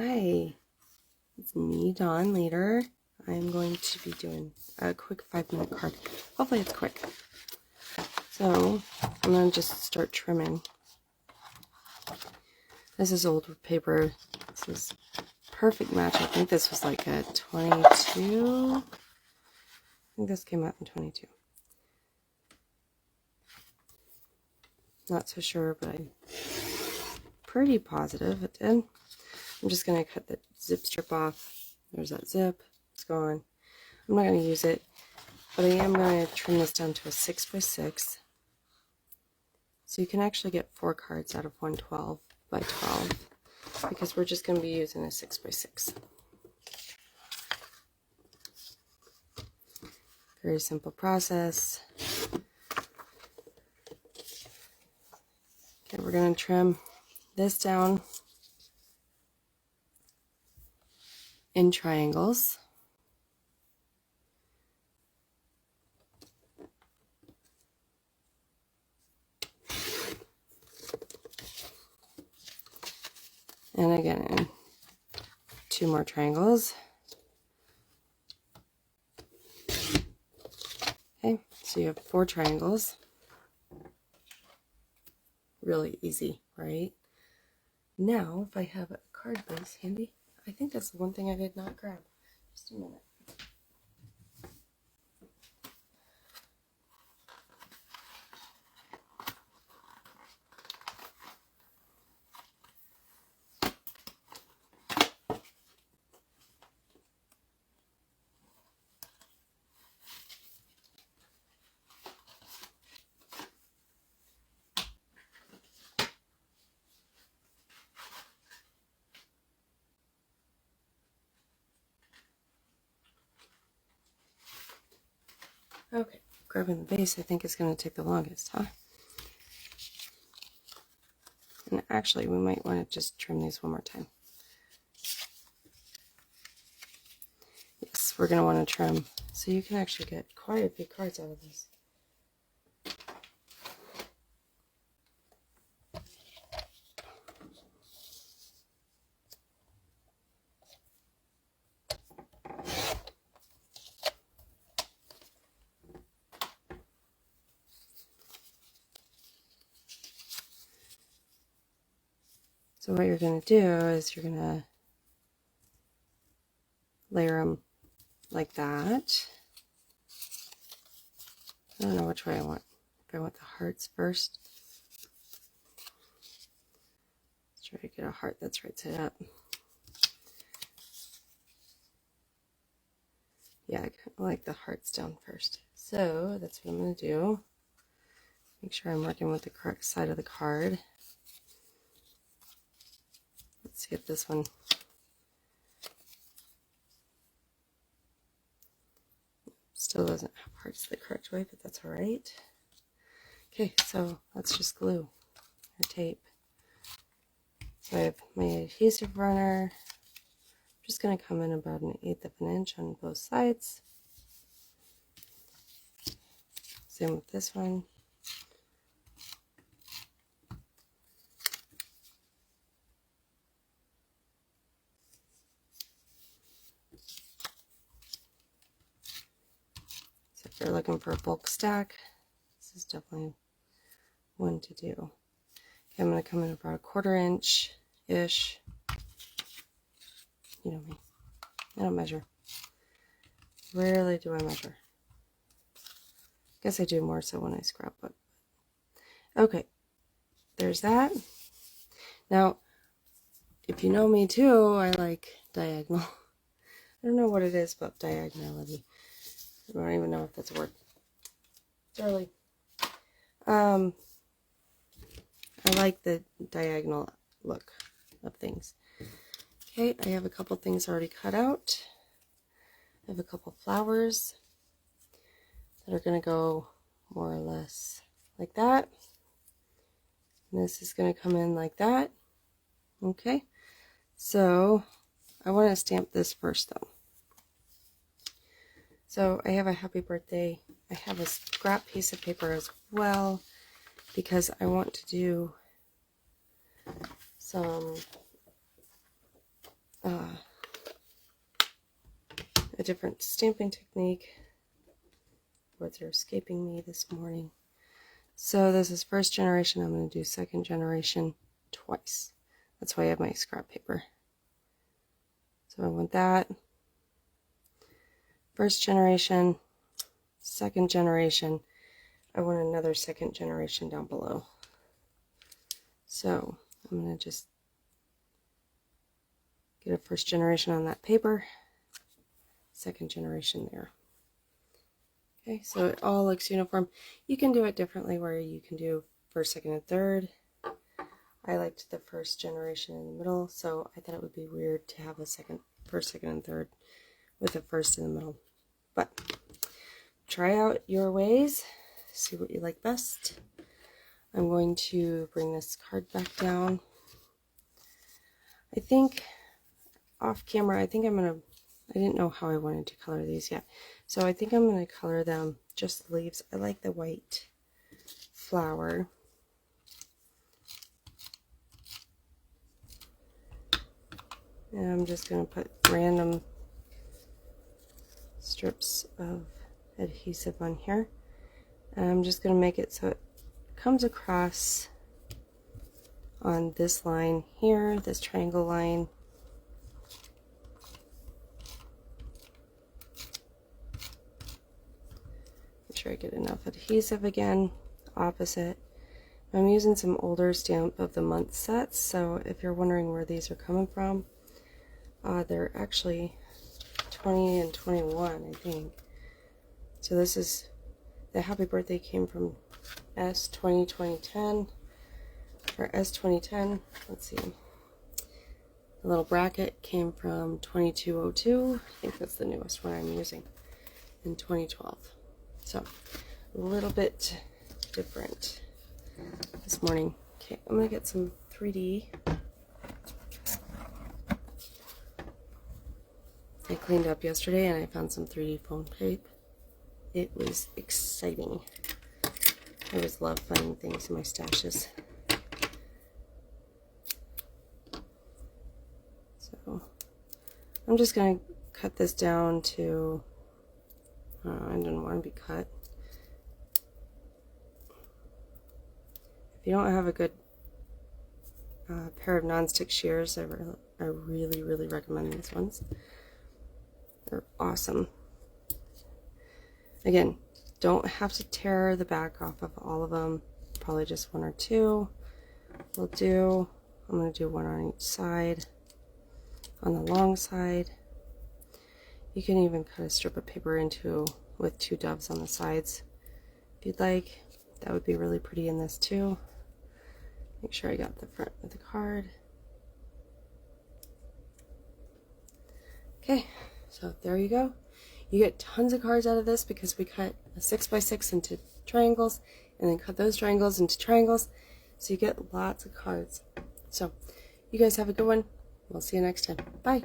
Hi, it's me, Dawn, later. I'm going to be doing a quick 5-minute card. Hopefully it's quick. So, I'm going to just start trimming. This is old paper. This is perfect match. I think this was like a 22. I think this came out in 22. Not so sure, but I'm pretty positive it did. I'm just going to cut the zip strip off. There's that zip. It's gone. I'm not going to use it, but I am going to trim this down to a 6x6. So you can actually get 4 cards out of 112 by 12 because we're just going to be using a 6x6. Very simple process. Okay, we're going to trim this down in triangles. And again, in 2 more triangles. Okay, so you have 4 triangles. Really easy, right? Now, if I have a card base handy, I think that's the one thing I did not grab. Just a minute. Okay, grabbing the base I think is going to take the longest, huh? And actually, we might want to just trim these one more time. Yes, we're going to want to trim so you can actually get quite a few cards out of this. So what you're going to do is you're going to layer them like that. I don't know which way I want. If I want the hearts first. Let's try to get a heart that's right side up. Yeah, I like the hearts down first. So that's what I'm going to do. Make sure I'm working with the correct side of the card. Let's see if this one still doesn't have hearts the correct way, but that's all right. Okay, so let's just glue or tape. So I have my adhesive runner. I'm just going to come in about 1/8 of an inch on both sides. Same with this one. So if you're looking for a bulk stack, this is definitely one to do. Okay, I'm going to come in about 1/4 inch-ish. You know me. I don't measure. Rarely do I measure. Guess I do more so when I scrapbook. Okay, there's that. Now, if you know me too, I like diagonal. I don't know what it is about diagonality. I don't even know if that's a word. It's early. I like the diagonal look of things. Okay, I have a couple things already cut out. I have a couple flowers that are going to go more or less like that. And this is going to come in like that. Okay, so I want to stamp this first though. So I have a happy birthday. I have a scrap piece of paper as well because I want to do some a different stamping technique. Words are escaping me this morning. So this is first generation. I'm going to do second generation twice. That's why I have my scrap paper. So I want that. First generation, second generation. I want another second generation down below. So I'm going to just get a first generation on that paper, second generation there. Okay, so it all looks uniform. You can do it differently where you can do first, second, and third. I liked the first generation in the middle, so I thought it would be weird to have a first, second, and third with a first in the middle. But try out your ways, see what you like best. I'm going to bring this card back down. I think off camera, I didn't know how I wanted to color these yet. So I think I'm going to color them just leaves. I like the white flower. And I'm just going to put random strips of adhesive on here. And I'm just going to make it so it comes across on this line here, this triangle line. Make sure I get enough adhesive again, opposite. I'm using some older Stamp of the Month sets, so if you're wondering where these are coming from, they're actually 20 and 21, I think. So this is, the Happy Birthday came from S 2010, or S 2010, let's see. The little bracket came from 2202, I think that's the newest one I'm using, in 2012. So, a little bit different this morning. Okay, I'm going to get some 3D. I cleaned up yesterday and I found some 3D foam tape. It was exciting. I always love finding things in my stashes. So, I'm just going to cut this down to, I didn't want to be cut. If you don't have a good pair of non-stick shears, I really, really recommend these ones. They're awesome. Again, don't have to tear the back off of all of them. Probably just one or two will do. I'm going to do one on each side. On the long side, you can even cut a strip of paper into with two doves on the sides if you'd like. That would be really pretty in this too. Make sure I got the front of the card. Okay, so there you go. You get tons of cards out of this because we cut a 6x6 into triangles and then cut those triangles into triangles. So you get lots of cards. So you guys have a good one. We'll see you next time. Bye.